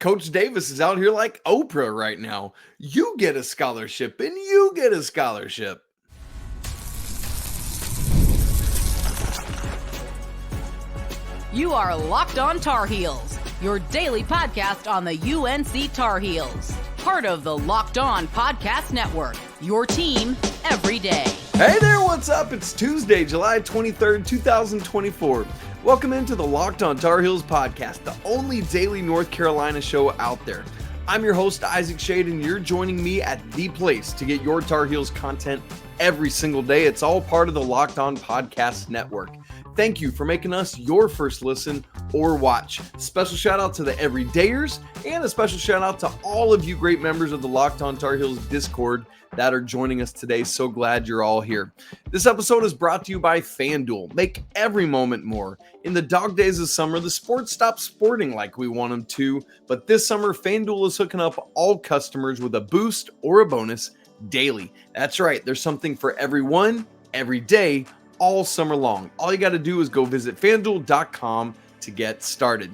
Coach Davis is out here like Oprah right now. You get a scholarship and you get a scholarship. You are Locked On Tar Heels, your daily podcast on the UNC Tar Heels. Part of the Locked On Podcast Network, your team every day. Hey there, what's up? It's Tuesday, July 23rd, 2024. Welcome into the Locked On Tar Heels podcast, the only daily North Carolina show out there. I'm your host, Isaac Shade, and you're joining me at the place to get your Tar Heels content every single day. It's all part of the Locked On Podcast Network. Thank you for making us your first listen or watch. Special shout out to the everydayers and a special shout out to all of you great members of the Locked On Tar Heels Discord that are joining us today. So glad you're all here. This episode is brought to you by FanDuel. Make every moment more. In the dog days of summer, the sports stop sporting like we want them to, but this summer, FanDuel is hooking up all customers with a boost or a bonus daily. That's right. There's something for everyone, every day, all summer long. All you got to do is go visit FanDuel.com to get started.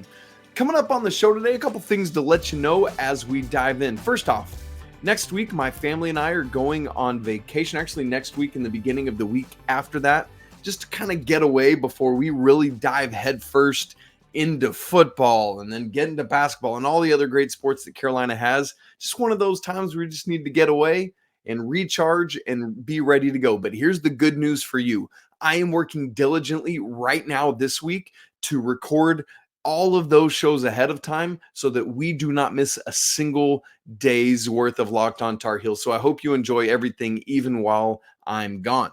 Coming up on the show today, a couple things to let you know as we dive in. First off, next week, my family and I are going on vacation. Actually, next week and the beginning of the week after that, just to kind of get away before we really dive headfirst into football and then get into basketball and all the other great sports that Carolina has. Just one of those times where we just need to get away and recharge and be ready to go. But here's the good news for you. I am working diligently right now this week to record all of those shows ahead of time so that we do not miss a single day's worth of Locked On Tar Heels. So I hope you enjoy everything even while I'm gone.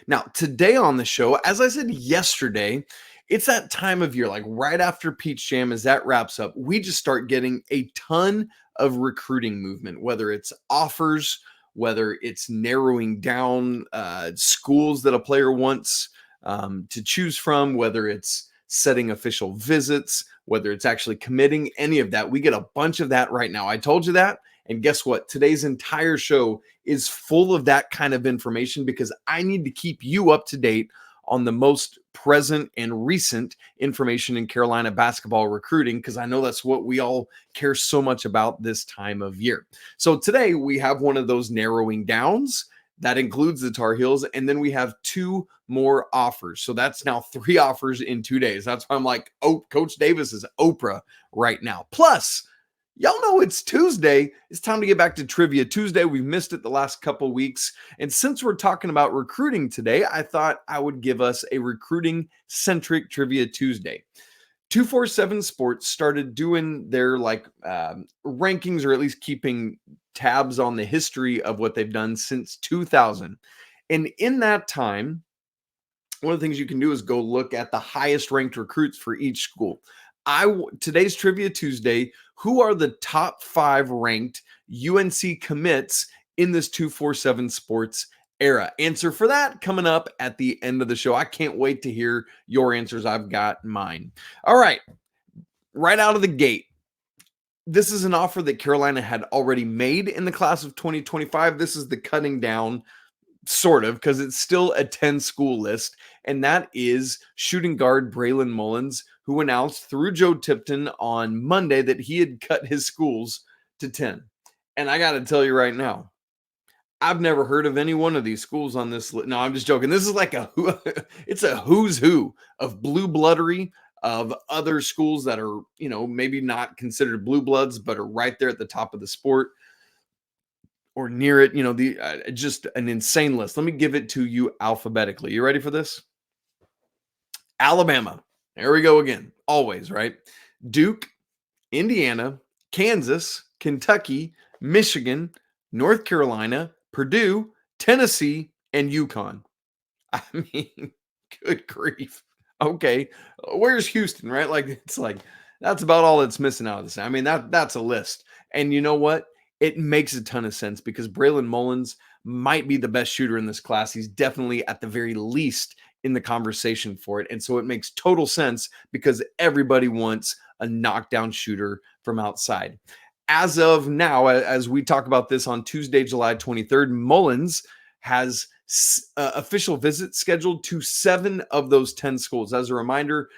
Now, today on the show, as I said yesterday, it's that time of year, like right after Peach Jam, as that wraps up, we just start getting a ton of recruiting movement, whether it's offers, whether it's narrowing down schools that a player wants to choose from, whether it's setting official visits, whether it's actually committing, any of that. We get a bunch of that right now. I told you that. And guess what? Today's entire show is full of that kind of information because I need to keep you up to date on the most present and recent information in Carolina basketball recruiting, because I know that's what we all care so much about this time of year. So today we have one of those narrowing downs that includes the Tar Heels, and then we have two more offers. So that's now 3 offers in 2 days. That's why I'm like, oh, Coach Davis is Oprah right now. Plus, y'all know it's Tuesday. It's time to get back to Trivia Tuesday. We've missed it the last couple weeks. And since we're talking about recruiting today, I thought I would give us a recruiting-centric Trivia Tuesday. 247 Sports started doing their rankings, or at least keeping tabs on the history of what they've done since 2000. And in that time, one of the things you can do is go look at the highest ranked recruits for each school. Today's Trivia Tuesday, who are the top 5 ranked UNC commits in this 247 Sports era? Answer for that coming up at the end of the show. I can't wait to hear your answers. I've got mine. All right. Right out of the gate, this is an offer that Carolina had already made in the class of 2025. This is the cutting down, sort of, because it's still a 10-school list, and that is shooting guard Braylon Mullins, who announced through Joe Tipton on Monday that he had cut his schools to 10. And I got to tell you right now, I've never heard of any one of these schools on this list. No, I'm just joking. This is like it's a who's who of blue bloodery, of other schools that are, maybe not considered blue bloods, but are right there at the top of the sport or near it. Just an insane list. Let me give it to you alphabetically. You ready for this? Alabama. There we go again. Always, right? Duke, Indiana, Kansas, Kentucky, Michigan, North Carolina, Purdue, Tennessee, and UConn. I mean, good grief. Okay, where's Houston, right? That's about all that's missing out of this. I mean, that's a list. And you know what? It makes a ton of sense because Braylon Mullins might be the best shooter in this class. He's definitely, at the very least, in the conversation for it. And so it makes total sense because everybody wants a knockdown shooter from outside. As of now, as we talk about this on Tuesday, July 23rd, Mullins has official visits scheduled to 7 of those 10 schools. As a reminder,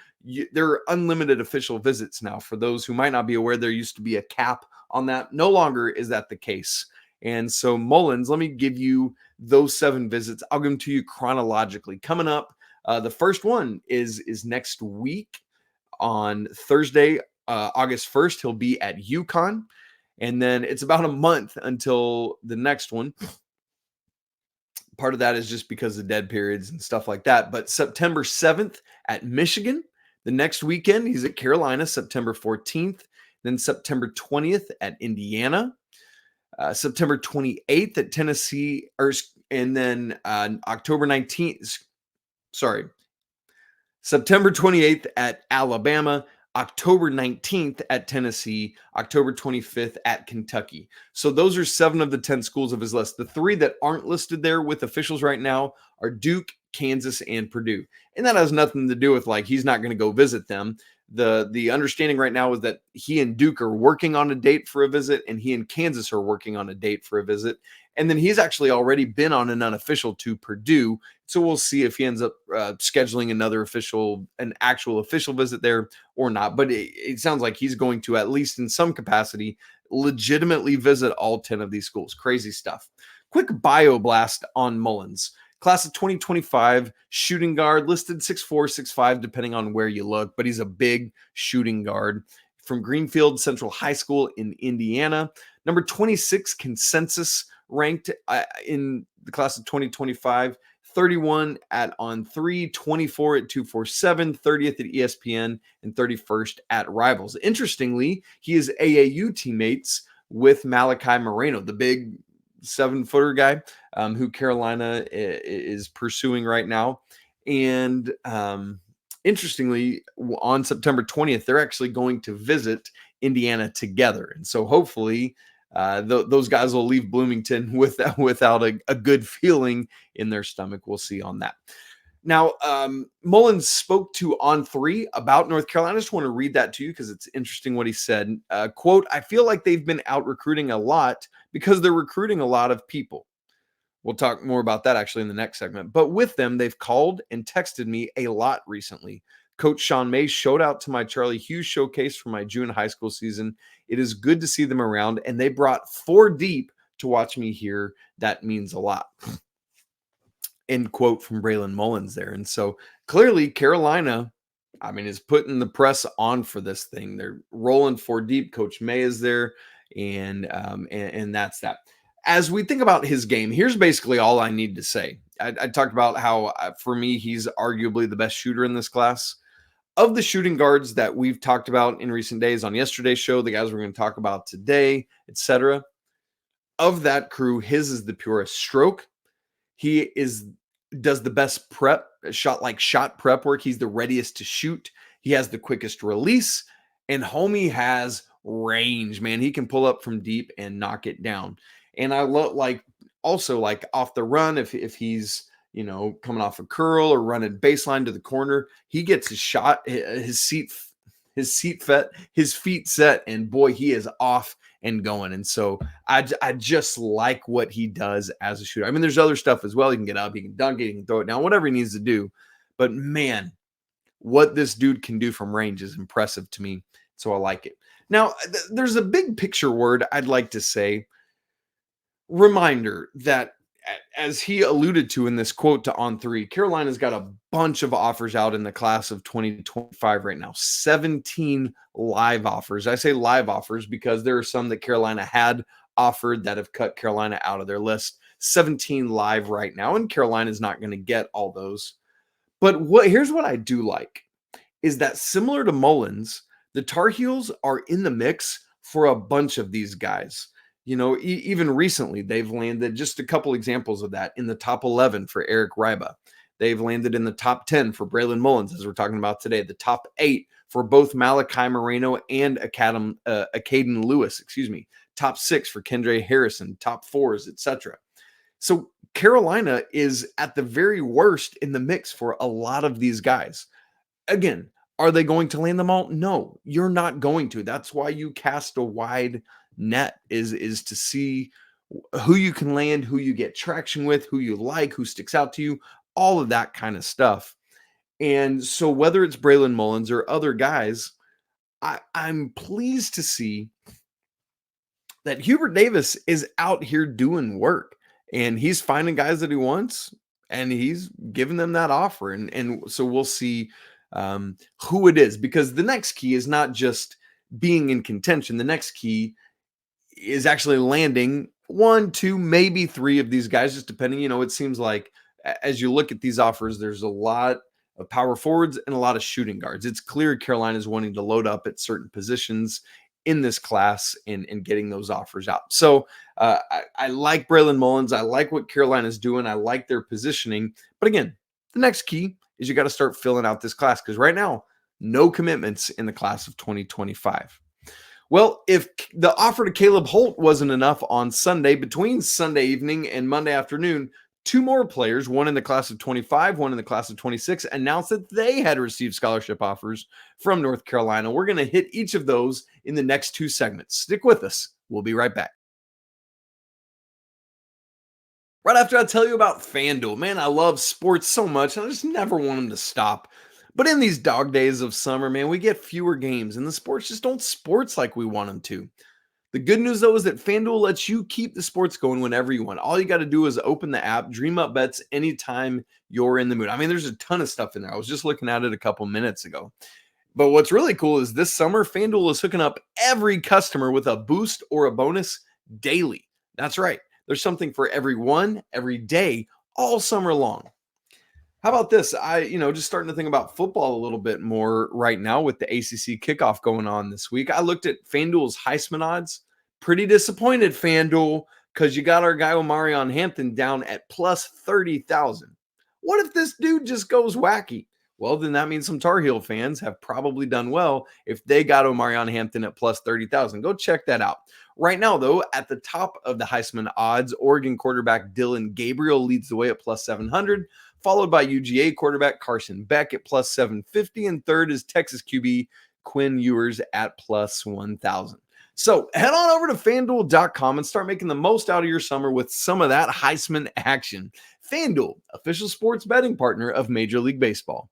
there are unlimited official visits now. For those who might not be aware, there used to be a cap on that. No longer is that the case. And so Mullins, let me give you those 7 visits. I'll give them to you chronologically. Coming up, the first one is next week on Thursday, August 1st. He'll be at UConn. And then it's about a month until the next one. Part of that is just because of dead periods and stuff like that. But September 7th at Michigan. The next weekend, he's at Carolina, September 14th. Then September 20th at Indiana. September 28th at Tennessee. And then October 19th. Sorry. September 28th at Alabama. October 19th at Tennessee, October 25th at Kentucky. So those are 7 of the 10 schools of his list. The 3 that aren't listed there with officials right now are Duke, Kansas, and Purdue. And that has nothing to do with like he's not going to go visit them. The understanding right now is that he and Duke are working on a date for a visit, and he and Kansas are working on a date for a visit. And then he's actually already been on an unofficial to Purdue. So we'll see if he ends up scheduling an actual official visit there or not. But it sounds like he's going to, at least in some capacity, legitimately visit all 10 of these schools. Crazy stuff. Quick bio blast on Mullins. Class of 2025, shooting guard, listed 6'4", 6'5", depending on where you look. But he's a big shooting guard from Greenfield Central High School in Indiana. Number 26 consensus ranked in the class of 2025, 31 at On3, 24 at 247, 30th at ESPN, and 31st at Rivals. Interestingly, he is AAU teammates with Malachi Moreno, the big 7-footer guy who Carolina is pursuing right now. And interestingly, on September 20th, they're actually going to visit Indiana together. And so hopefully those guys will leave Bloomington without a good feeling in their stomach. We'll see on that. Now, Mullins spoke to On3 about North Carolina. I just want to read that to you because it's interesting what he said. Quote, "I feel like they've been out recruiting a lot because they're recruiting a lot of people." We'll talk more about that actually in the next segment. But with them, they've called and texted me a lot recently. Coach Sean May showed out to my Charlie Hughes showcase for my June high school season. It is good to see them around, and they brought 4 deep to watch me here. That means a lot. End quote from Braylon Mullins there. And so clearly Carolina, is putting the press on for this thing. They're rolling 4 deep. Coach May is there, and that's that. As we think about his game, here's basically all I need to say. I talked about how, for me, he's arguably the best shooter in this class. Of the shooting guards that we've talked about in recent days on yesterday's show, the guys we're going to talk about today, etc., of that crew, his is the purest stroke. He does the best shot prep work. He's the readiest to shoot. He has the quickest release, and homie has range, man. He can pull up from deep and knock it down. And I love also off the run, if he's coming off a curl or running baseline to the corner, he gets his shot, his feet set, and boy, he is off and going. And so I just like what he does as a shooter. There's other stuff as well. He can get up, he can dunk it, he can throw it down, whatever he needs to do. But man, what this dude can do from range is impressive to me. So I like it. Now, there's a big picture word I'd like to say. Reminder that, as he alluded to in this quote to On3, Carolina's got a bunch of offers out in the class of 2025 right now. 17 live offers. I say live offers because there are some that Carolina had offered that have cut Carolina out of their list. 17 live right now, and Carolina's not going to get all those. But here's what I do like, is that similar to Mullins, the Tar Heels are in the mix for a bunch of these guys. Even recently, they've landed, just a couple examples of that, in the top 11 for Eric Ryba. They've landed in the top 10 for Braylon Mullins, as we're talking about today. The top 8 for both Malachi Moreno and Caden Lewis, Top 6 for Kendra Harrison, top 4s, etc. So Carolina is at the very worst in the mix for a lot of these guys. Again, are they going to land them all? No, you're not going to. That's why you cast a wide net, is to see who you can land, who you get traction with, who you like, who sticks out to you, all of that kind of stuff. And so whether it's Braylon Mullins or other guys, I'm pleased to see that Hubert Davis is out here doing work, and he's finding guys that he wants, and he's giving them that offer. And so we'll see who it is, because the next key is not just being in contention. The next key is actually landing one, two, maybe three of these guys, just depending. It seems like as you look at these offers, there's a lot of power forwards and a lot of shooting guards. It's clear Carolina is wanting to load up at certain positions in this class and getting those offers out. So I like Braylon Mullins. I like what Carolina's doing. I like their positioning. But again, the next key is you got to start filling out this class, because right now, no commitments in the class of 2025. Well, if the offer to Caleb Holt wasn't enough on Sunday, between Sunday evening and Monday afternoon, two more players, one in the class of 25, one in the class of 26, announced that they had received scholarship offers from North Carolina. We're going to hit each of those in the next two segments. Stick with us. We'll be right back. Right after I tell you about FanDuel. Man, I love sports so much, and I just never want them to stop. But in these dog days of summer, man, we get fewer games, and the sports just don't sports like we want them to. The good news, though, is that FanDuel lets you keep the sports going whenever you want. All you got to do is open the app, dream up bets anytime you're in the mood. I mean, there's a ton of stuff in there. I was just looking at it a couple minutes ago. But what's really cool is this summer, FanDuel is hooking up every customer with a boost or a bonus daily. That's right. There's something for everyone, every day, all summer long. How about this? Just starting to think about football a little bit more right now with the ACC kickoff going on this week. I looked at FanDuel's Heisman odds. Pretty disappointed, FanDuel, because you got our guy Omarion Hampton down at plus 30,000. What if this dude just goes wacky? Well, then that means some Tar Heel fans have probably done well if they got Omarion Hampton at plus 30,000. Go check that out. Right now, though, at the top of the Heisman odds, Oregon quarterback Dillon Gabriel leads the way at plus 700, followed by UGA quarterback Carson Beck at plus 750, and third is Texas QB Quinn Ewers at plus 1,000. So head on over to FanDuel.com and start making the most out of your summer with some of that Heisman action. FanDuel, official sports betting partner of Major League Baseball.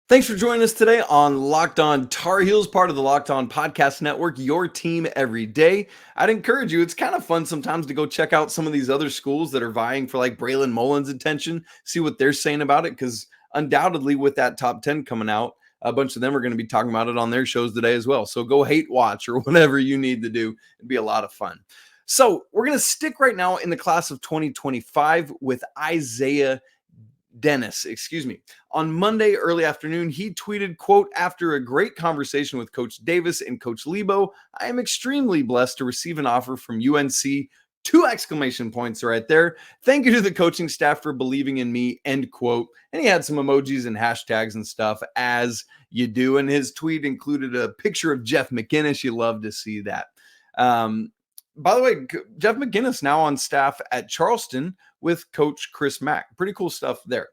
Thanks for joining us today on Locked On Tar Heels, part of the Locked On Podcast Network, your team every day. I'd encourage you, it's kind of fun sometimes to go check out some of these other schools that are vying for like Braylon Mullins' attention, see what they're saying about it, because undoubtedly with that top 10 coming out, a bunch of them are going to be talking about it on their shows today as well. So go hate watch or whatever you need to do. It'd be a lot of fun. So we're going to stick right now in the class of 2025 with Isaiah Denis, On Monday early afternoon, he tweeted, quote, "After a great conversation with Coach Davis and Coach Lebo, I am extremely blessed to receive an offer from UNC. 2 exclamation points right there. Thank you to the coaching staff for believing in me," end quote. And he had some emojis and hashtags and stuff, as you do. And his tweet included a picture of Jeff McGinnis. You love to see that. By the way, Jeff McGinnis now on staff at Charleston with Coach Chris Mack. Pretty cool stuff there.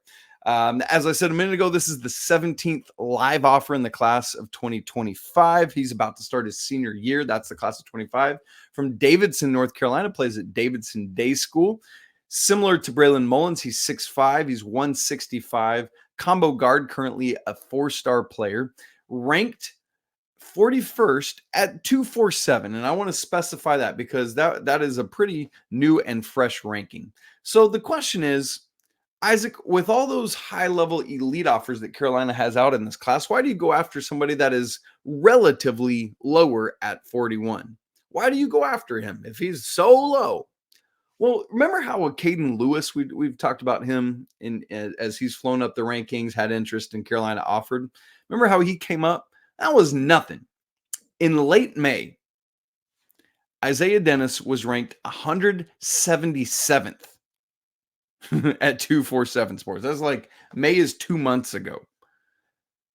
As I said a minute ago, this is the 17th live offer in the class of 2025. He's about to start his senior year. That's the class of 25. From Davidson, North Carolina, plays at Davidson Day School. Similar to Braylon Mullins, he's 6'5". He's 165. Combo guard, currently a 4-star player. Ranked 41st at 247. And I want to specify that because that is a pretty new and fresh ranking. So the question is, Isaac, with all those high-level elite offers that Carolina has out in this class, why do you go after somebody that is relatively lower at 41? Why do you go after him if he's so low? Well, remember how Caden Lewis, we've talked about him as he's flown up the rankings, had interest in Carolina offered. Remember how he came up? That was nothing. In late May, Isaiah Denis was ranked 177th at 247 Sports. That's like May is 2 months ago.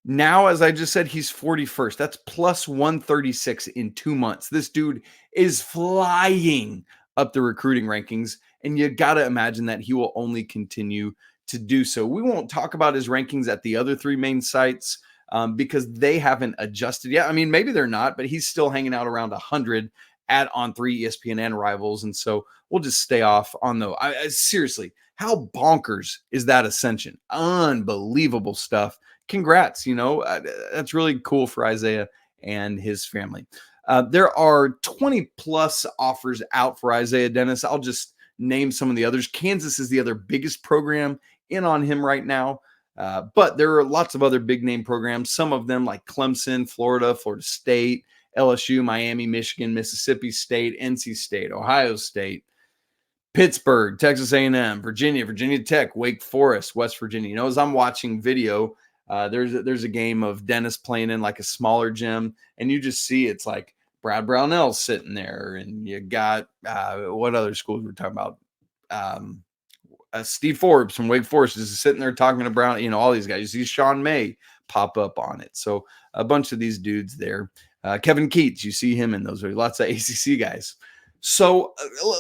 Now, as I just said, he's 41st. That's plus 136 in 2 months. This dude is flying up the recruiting rankings, and you got to imagine that he will only continue to do so. We won't talk about his rankings at the other 3 main sites because they haven't adjusted yet. I mean, maybe they're not, but he's still hanging out around 100 at On3, ESPN, and Rivals, and so we'll just stay off on those. Seriously, How bonkers is that ascension? Unbelievable stuff. Congrats. That's really cool for Isaiah and his family. There are 20 plus offers out for Isaiah Denis. I'll just name some of the others. Kansas is the other biggest program in on him right now. But there are lots of other big name programs, some of them like Clemson, Florida, Florida State, LSU, Miami, Michigan, Mississippi State, NC State, Ohio State, Pittsburgh, Texas A&M, Virginia Tech, Wake Forest, West Virginia. As I'm watching video, there's a game of Dennis playing in like a smaller gym, and you just see it's like Brad Brownell sitting there, and you got what other schools we're talking about? Steve Forbes from Wake Forest is sitting there talking to Brown, all these guys. You see Sean May pop up on it. So a bunch of these dudes there. Kevin Keats, you see him in those. Lots of ACC guys. So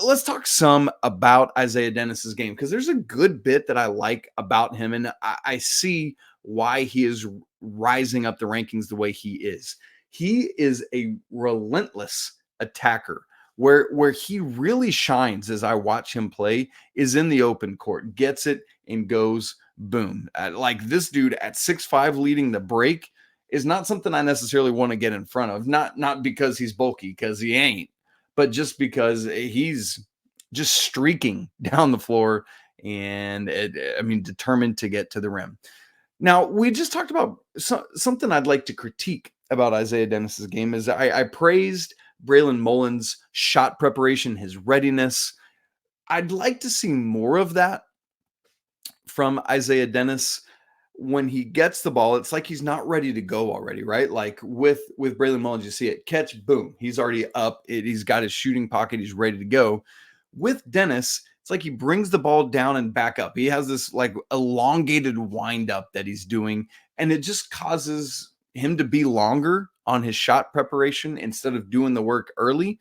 let's talk some about Isaiah Denis's game, because there's a good bit that I like about him, and I see why he is rising up the rankings the way he is. He is a relentless attacker. Where he really shines as I watch him play is in the open court, gets it and goes boom. Like this dude at 6'5" leading the break is not something I necessarily want to get in front of. Not because he's bulky, because he ain't, but just because he's just streaking down the floor and determined to get to the rim. Now, we just talked about something I'd like to critique about Isaiah Denis's game is I praised Braylon Mullins' shot preparation, his readiness. I'd like to see more of that from Isaiah Denis. When he gets the ball, it's like he's not ready to go already, right? Like with Braylon Mullins, you see it catch, boom, he's already up. He's got his shooting pocket, he's ready to go. With Denis, it's like he brings the ball down and back up. He has this like elongated wind up that he's doing, and it just causes him to be longer on his shot preparation instead of doing the work early.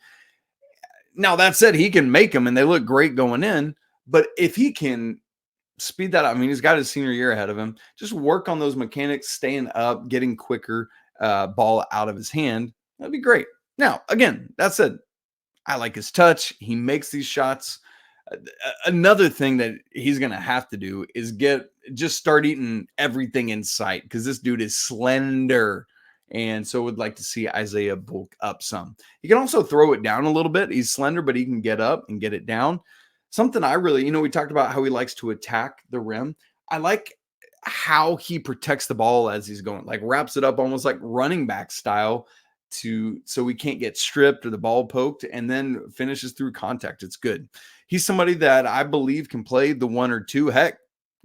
Now, that said, he can make them and they look great going in, but if he can speed that up, he's got his senior year ahead of him, just work on those mechanics, staying up, getting quicker ball out of his hand, that'd be great. Now, again, that said, I like his touch. He makes these shots. Another thing that he's going to have to do is just start eating everything in sight, because this dude is slender. And so would like to see Isaiah bulk up some. He can also throw it down a little bit. He's slender, but he can get up and get it down. Something I really, we talked about how he likes to attack the rim. I like how he protects the ball as he's going, like wraps it up almost like running back style so we can't get stripped or the ball poked, and then finishes through contact. It's good. He's somebody that I believe can play the 1 or 2. Heck,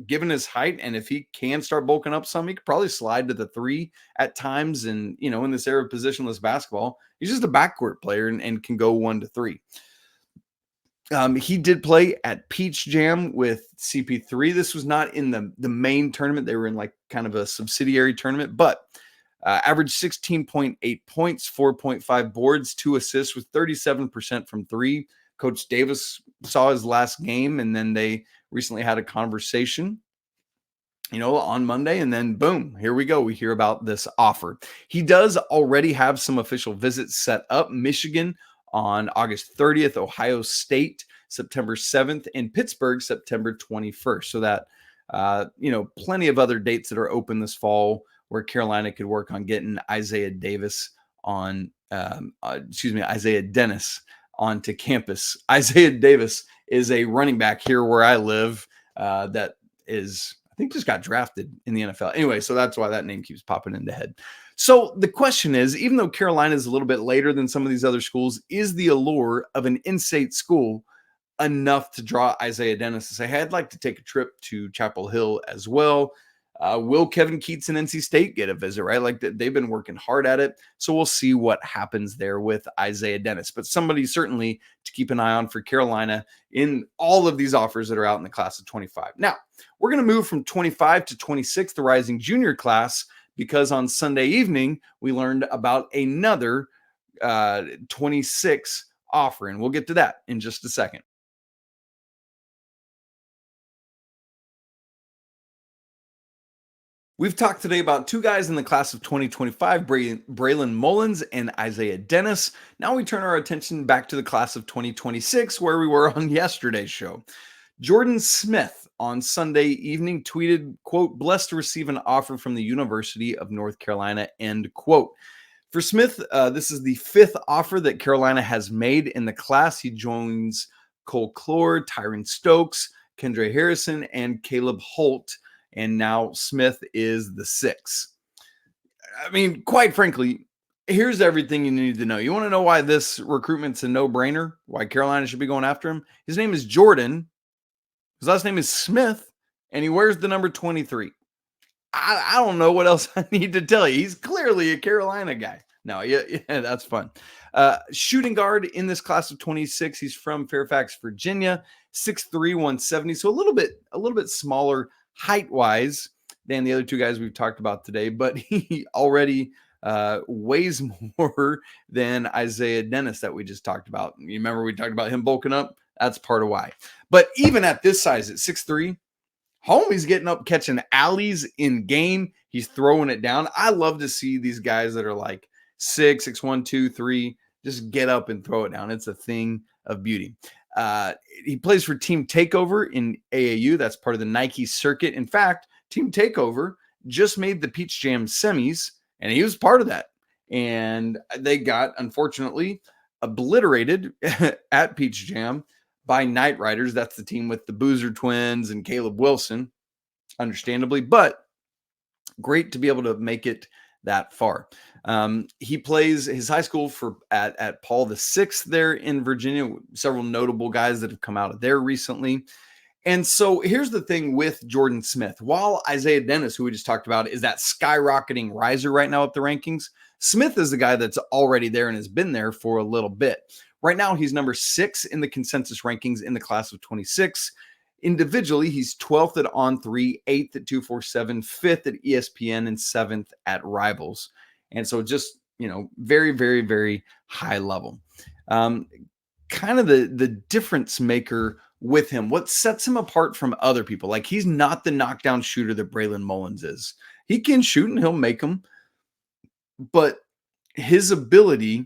given his height, and if he can start bulking up some, he could probably slide to the 3 at times. And, in this era of positionless basketball, he's just a backcourt player and can go 1 to 3. He did play at Peach Jam with CP3. This was not in the main tournament. They were in like kind of a subsidiary tournament, but averaged 16.8 points, 4.5 boards, 2 assists with 37% from 3. Coach Davis saw his last game, and then they recently had a conversation, on Monday, and then boom, here we go. We hear about this offer. He does already have some official visits set up. Michigan on August 30th, Ohio State September 7th, and Pittsburgh September 21st. So that, plenty of other dates that are open this fall where Carolina could work on getting Isaiah Denis onto campus. Isaiah Denis is a running back here where I live that is, I think, just got drafted in the NFL. Anyway, so that's why that name keeps popping in the head. So the question is, even though Carolina is a little bit later than some of these other schools, is the allure of an in-state school enough to draw Isaiah Denis to say, hey, I'd like to take a trip to Chapel Hill as well? Will Kevin Keats and NC State get a visit, right? Like they've been working hard at it. So we'll see what happens there with Isaiah Denis. But somebody certainly to keep an eye on for Carolina in all of these offers that are out in the class of 25. Now, we're going to move from 25 to 26, the rising junior class, because on Sunday evening, we learned about another 26 offer. And we'll get to that in just a second. We've talked today about 2 guys in the class of 2025, Braylon Mullins and Isaiah Denis. Now we turn our attention back to the class of 2026, where we were on yesterday's show. Jordan Smith on Sunday evening tweeted, quote, "Blessed to receive an offer from the University of North Carolina," end quote. For Smith, this is the 5th offer that Carolina has made in the class. He joins Cole Clore, Tyron Stokes, Kendra Harrison, and Caleb Holt. And now Smith is the 6th. I mean, quite frankly, here's everything you need to know. You want to know why this recruitment's a no-brainer? Why Carolina should be going after him? His name is Jordan. His last name is Smith, and he wears the number 23. I don't know what else I need to tell you. He's clearly a Carolina guy. No, yeah, that's fun. Shooting guard in this class of 26. He's from Fairfax, Virginia, 6'3", 170. So a little bit smaller height-wise than the other 2 guys we've talked about today, but he already weighs more than Isaiah Denis that we just talked about. You remember we talked about him bulking up? That's part of why. But even at this size, at 6'3", homie's getting up, catching alleys in game. He's throwing it down. I love to see these guys that are like 6'1", 2, 3, just get up and throw it down. It's a thing of beauty. He plays for Team Takeover in AAU. That's part of the Nike circuit. In fact, Team Takeover just made the Peach Jam semis, and he was part of that. And they got, unfortunately, obliterated at Peach Jam by Night Riders. That's the team with the Boozer twins and Caleb Wilson, understandably, but great to be able to make it that far. He plays his high school at Paul VI there in Virginia. Several notable guys that have come out of there recently. And so here's the thing with Jordan Smith. While Isaiah Denis, who we just talked about, is that skyrocketing riser right now up the rankings, Smith is the guy that's already there and has been there for a little bit. Right now, he's number 6 in the consensus rankings in the class of 26. Individually, he's 12th at On3, 8th at 247, 5th at ESPN, and 7th at Rivals. And so just, very, very, very high level. Kind of the difference maker with him, what sets him apart from other people. Like, he's not the knockdown shooter that Braylon Mullins is. He can shoot and he'll make them, but his ability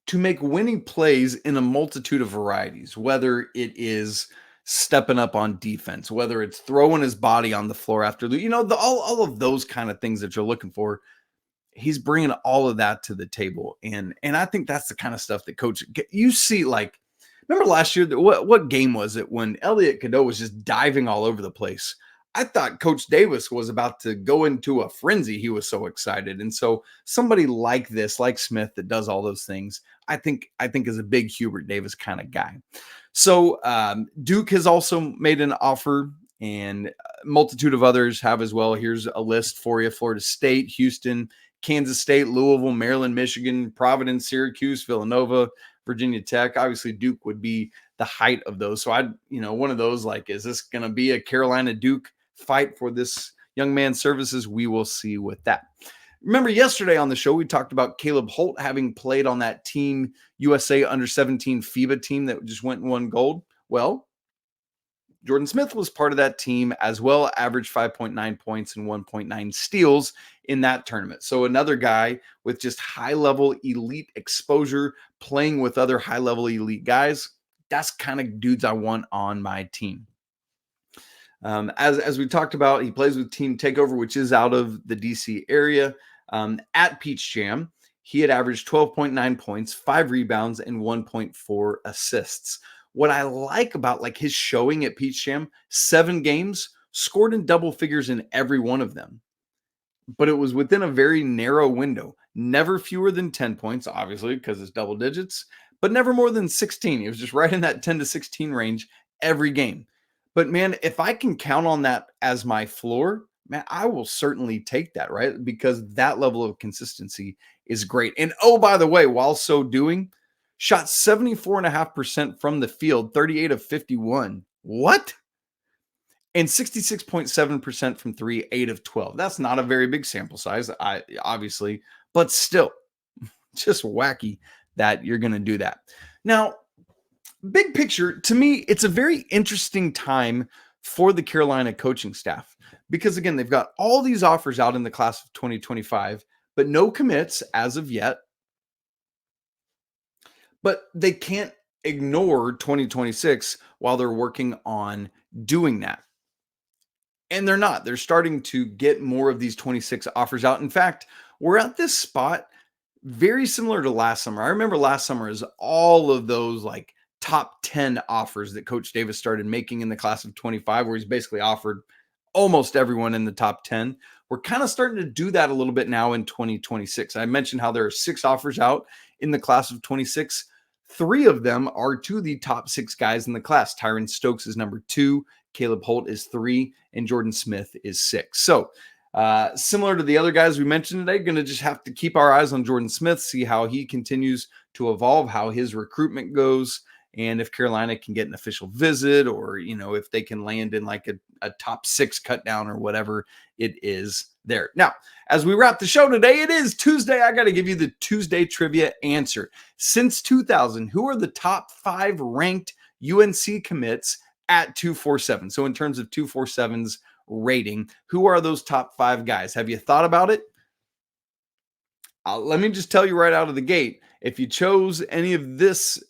to make winning plays in a multitude of varieties, whether it is stepping up on defense, whether it's throwing his body on the floor after, all of those kind of things that you're looking for, he's bringing all of that to the table. And I think that's the kind of stuff that coach, you see, like, remember last year, what game was it when Elliot Cadeau was just diving all over the place? I thought Coach Davis was about to go into a frenzy. He was so excited. And so somebody like this, like Smith, that does all those things, I think is a big Hubert Davis kind of guy. So Duke has also made an offer, and a multitude of others have as well. Here's a list for you: Florida State, Houston, Kansas State, Louisville, Maryland, Michigan, Providence, Syracuse, Villanova, Virginia Tech. Obviously, Duke would be the height of those. So one of those, like, is this going to be a Carolina Duke fight for this young man's services? We will see with that. Remember yesterday on the show, we talked about Caleb Holt having played on that Team USA under-17 FIBA team that just went and won gold. Well, Jordan Smith was part of that team as well, averaged 5.9 points and 1.9 steals in that tournament. So another guy with just high-level elite exposure, playing with other high-level elite guys. That's kind of dudes I want on my team. As we talked about, he plays with Team Takeover, which is out of the DC area. At Peach Jam, he had averaged 12.9 points, 5 rebounds, and 1.4 assists. What I like about, like, his showing at Peach Jam, 7 games, scored in double figures in every one of them. But it was within a very narrow window. Never fewer than 10 points, obviously, because it's double digits, but never more than 16. It was just right in that 10 to 16 range every game. But, man, if I can count on that as my floor, man, I will certainly take that, right? Because that level of consistency is great. And, oh, by the way, while so doing, shot 74.5% from the field, 38 of 51. What? And 66.7% from 3, 8 of 12. That's not a very big sample size, obviously, but still, just wacky that you're going to do that. Now, big picture, to me, it's a very interesting time for the Carolina coaching staff because, again, they've got all these offers out in the class of 2025, but no commits as of yet. But they can't ignore 2026 while they're working on doing that. And they're not. They're starting to get more of these 26 offers out. In fact, we're at this spot very similar to last summer. I remember last summer is all of those like top 10 offers that Coach Davis started making in the class of 25, where he's basically offered almost everyone in the top 10. We're kind of starting to do that a little bit now in 2026. I mentioned how there are 6 offers out in the class of 26. 3 of them are to the top 6 guys in the class. Tyron Stokes is number 2, Caleb Holt is 3, and Jordan Smith is 6. So similar to the other guys we mentioned today, going to just have to keep our eyes on Jordan Smith, see how he continues to evolve, how his recruitment goes, and if Carolina can get an official visit, or, if they can land in like a top 6 cut down or whatever it is there. Now, as we wrap the show today, it is Tuesday. I got to give you the Tuesday trivia answer. Since 2000, who are the top 5 ranked UNC commits at 247? So in terms of 247's rating, who are those top 5 guys? Have you thought about it? Let me just tell you right out of the gate, if you chose any of this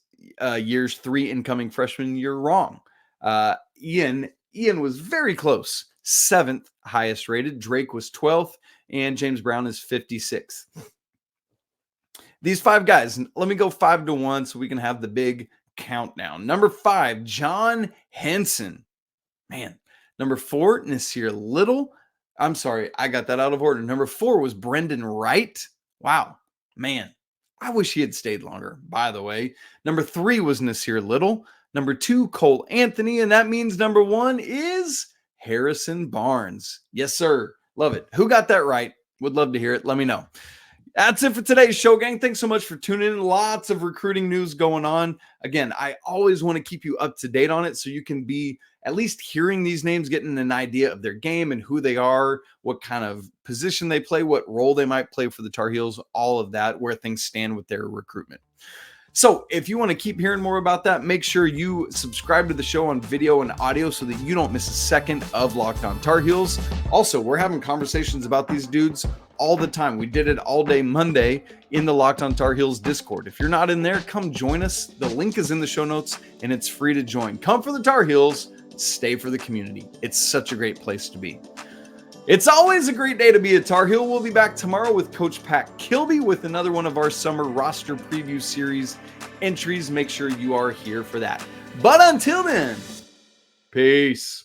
year's 3 incoming freshmen, you're wrong. Ian was very close, 7th highest rated. Drake was 12th, and James Brown is 56th. These 5 guys, let me go 5 to 1 so we can have the big countdown. Number 5, John Henson. Man. Number 4, Nasir Little. I'm sorry, I got that out of order. Number 4 was Brendan Wright. Wow, man, I wish he had stayed longer, by the way. Number 3 was Nasir Little. Number 2, Cole Anthony. And that means number 1 is Harrison Barnes. Yes, sir. Love it. Who got that right? Would love to hear it. Let me know. That's it for today's show, gang. Thanks so much for tuning in. Lots of recruiting news going on. Again, I always want to keep you up to date on it so you can be at least hearing these names, getting an idea of their game and who they are, what kind of position they play, what role they might play for the Tar Heels, all of that, where things stand with their recruitment. So if you want to keep hearing more about that, make sure you subscribe to the show on video and audio so that you don't miss a second of Locked On Tar Heels. Also, we're having conversations about these dudes all the time. We did it all day Monday in the Locked On Tar Heels Discord. If you're not in there, come join us. The link is in the show notes and it's free to join. Come for the Tar Heels, stay for the community. It's such a great place to be. It's always a great day to be a Tar Heel. We'll be back tomorrow with Coach Pat Kilby with another one of our summer roster preview series entries. Make sure you are here for that. But until then, peace.